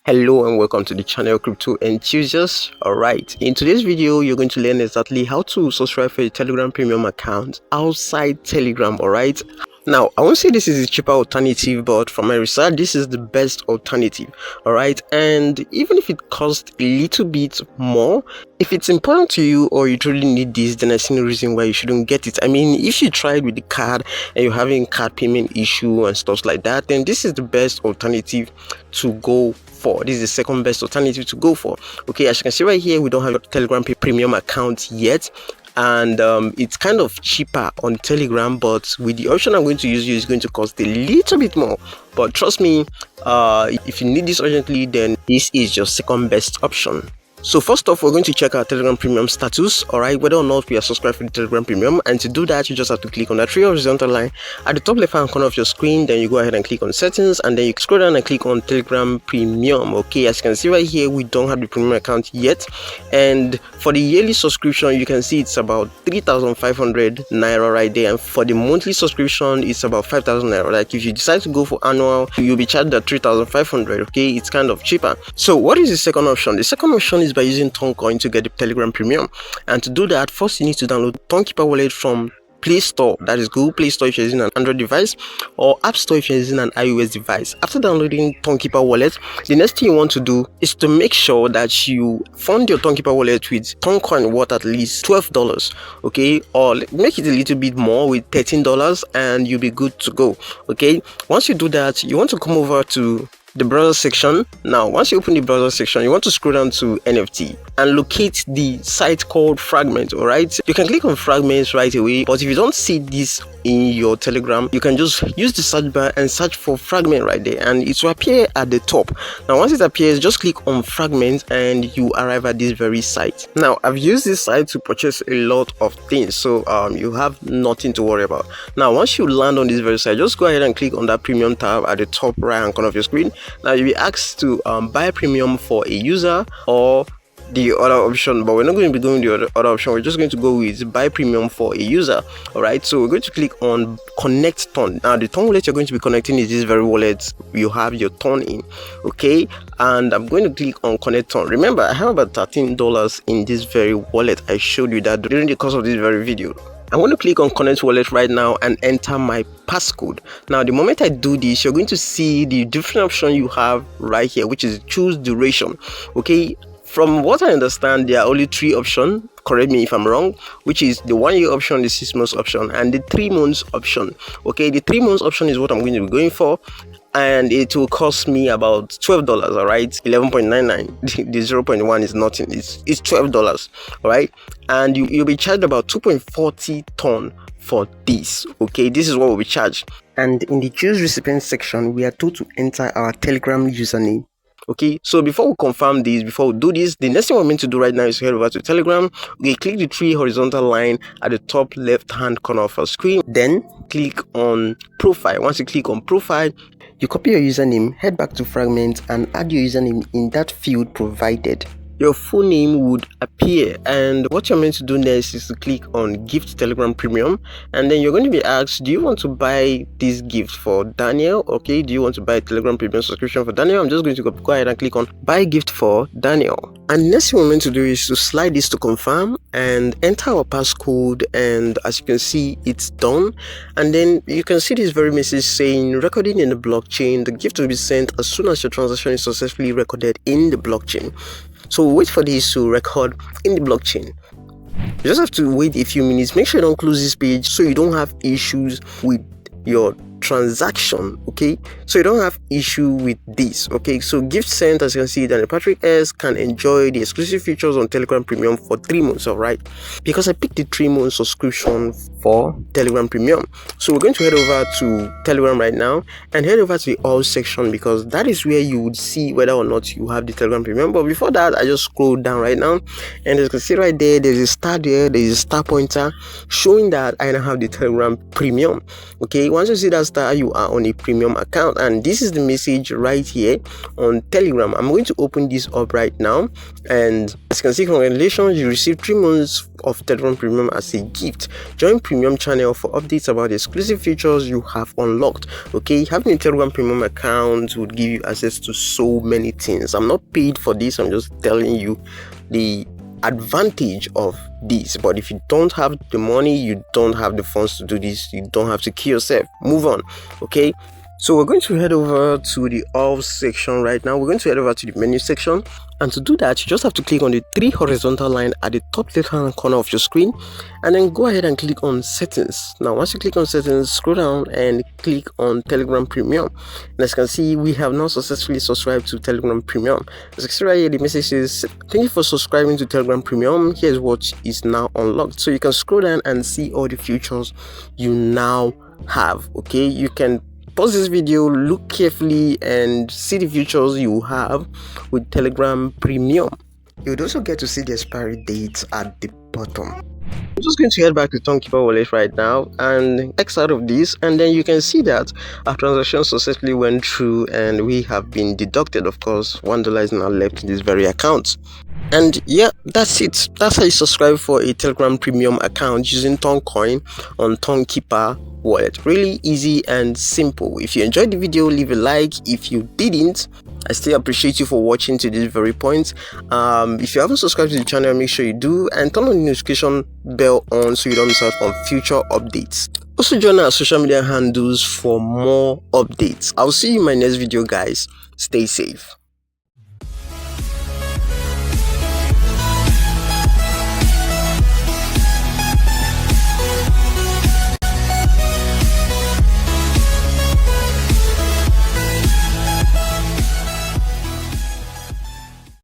Hello and welcome to the channel Crypto Enthusiasts. Alright, in today's video you're going to learn exactly how to subscribe for a Telegram premium account outside Telegram. Alright, now I won't say this is a cheaper alternative, but from my research this is the best alternative. Alright, and even if it costs a little bit more, if it's important to you or you truly need this, then I see no reason why you shouldn't get it. I mean, if you tried with the card and you're having card payment issue and stuff like that, then this is the best alternative to go for. This is the second best alternative to go for. Okay, as you can see right here, we don't have a Telegram premium account yet, and it's kind of cheaper on Telegram, but with the option I'm going to use, it's going to cost a little bit more. But trust me, if you need this urgently, then this is your second best option. So first off, we're going to check our Telegram premium status, alright, whether or not we are subscribed to the Telegram premium. And to do that, you just have to click on that three horizontal line at the top left hand corner of your screen. Then you go ahead and click on settings, and then you scroll down and click on Telegram premium. Okay, as you can see right here, we don't have the premium account yet, and for the yearly subscription you can see it's about 3,500 naira right there, and for the monthly subscription it's about 5,000 naira. Like if you decide to go for annual, you'll be charged at 3,500. okay, it's kind of cheaper. So what is the second option? The second option is by using Tonkeeper to get the Telegram premium. And to do that, first you need to download Tonkeeper wallet from Play Store, that is Google Play Store if you're using an Android device, or App Store if you're using an iOS device. After downloading Tonkeeper wallet, the next thing you want to do is to make sure that you fund your Tonkeeper wallet with Toncoin worth at least $12, okay, or make it a little bit more with $13, and you'll be good to go. Okay, once you do that, you want to come over to the browser section. Now once you open the browser section, you want to scroll down to NFT and locate the site called Fragment. All right, you can click on Fragments right away, but if you don't see this in your Telegram, you can just use the search bar and search for Fragment right there, and it will appear at the top. Now once it appears, just click on Fragment and you arrive at this very site. Now I've used this site to purchase a lot of things, so you have nothing to worry about. Now once you land on this very site, just go ahead and click on that premium tab at the top right hand corner of your screen. Now you'll be asked to buy premium for a user or the other option, but we're not going to be doing the other option. We're just going to go with buy premium for a user. All right, so we're going to click on connect ton. Now the ton wallet you're going to be connecting is this very wallet you have your ton in. Okay, and I'm going to click on connect ton. Remember, I have about $13 in this very wallet. I showed you that during the course of this very video. I want to click on connect wallet right now and enter my passcode. Now the moment I do this, you're going to see the different option you have right here, which is choose duration. Okay, from what I understand, there are only three options, correct me if I'm wrong, which is the 1 year option, the 6 months option, and the 3 months option. Okay, the 3 months option is what I'm going to be going for, and it will cost me about $12. All right, 11.99. The 0.1 is nothing, it's $12. all right, and you'll be charged about 2.40 ton for this. Okay, this is what will be charged. And in the choose recipient section, we are told to enter our Telegram username. Okay, so before we confirm this, before we do this, the next thing we're meant to do right now is to head over to Telegram. Okay, click the three horizontal line at the top left hand corner of our screen, then click on profile. Once you click on profile, you copy your username, head back to Fragment and add your username in that field provided. Your full name would appear, and what you're meant to do next is to click on gift Telegram premium, and then you're going to be asked, do you want to buy this gift for Daniel? Okay, do you want to buy a Telegram premium subscription for Daniel? I'm just going to go ahead and click on buy gift for Daniel, and next thing we're meant to do is to slide this to confirm and enter our passcode, and as you can see, it's done. And then you can see this very message saying recording in the blockchain. The gift will be sent as soon as your transaction is successfully recorded in the blockchain. So wait for this to record in the blockchain. You just have to wait a few minutes. Make sure you don't close this page so you don't have issues with your transaction. Okay, so you don't have issue with this. Okay, so gift sent, as you can see, Daniel Patrick S can enjoy the exclusive features on Telegram premium for 3 months. All right, because I picked the 3 month subscription for Telegram premium, so we're going to head over to Telegram right now and head over to the all section, because that is where you would see whether or not you have the Telegram premium. But before that, I just scroll down right now, and as you can see right there, there's a star there, there's a star pointer showing that I now have the Telegram premium. Okay, once you see that faster you are on a premium account. And this is the message right here on Telegram. I'm going to open this up right now, and as you can see, congratulations, you received 3 months of Telegram Premium as a gift. Join Premium channel for updates about the exclusive features you have unlocked. Okay, having a Telegram Premium account would give you access to so many things. I'm not paid for this, I'm just telling you the advantage of this. But if you don't have the money, you don't have the funds to do this, you don't have to kill yourself. Move on. Okay, so we're going to head over to the all section right now. We're going to head over to the menu section, and to do that you just have to click on the 3 horizontal line at the top left hand corner of your screen, and then go ahead and click on settings. Now once you click on settings, scroll down and click on Telegram Premium. And as you can see, we have now successfully subscribed to Telegram Premium. As you can see right here, the message says thank you for subscribing to Telegram Premium. Here's what is now unlocked. So you can scroll down and see all the features you now have. Okay, you can pause this video, look carefully and see the features you have with Telegram Premium. You would also get to see the expiry dates at the bottom. I'm just going to head back to Tonkeeper wallet right now and X out of this, and then you can see that our transaction successfully went through and we have been deducted. Of course, $1 is now left in this very account. And yeah, that's it. That's how you subscribe for a Telegram Premium account using Toncoin on Tonkeeper wallet. Really easy and simple. If you enjoyed the video, leave a like. If you didn't, I still appreciate you for watching to this very point. If you haven't subscribed to the channel, make sure you do, and turn on the notification bell on so you don't miss out on future updates. Also join our social media handles for more updates. I'll see you in my next video, guys. Stay safe.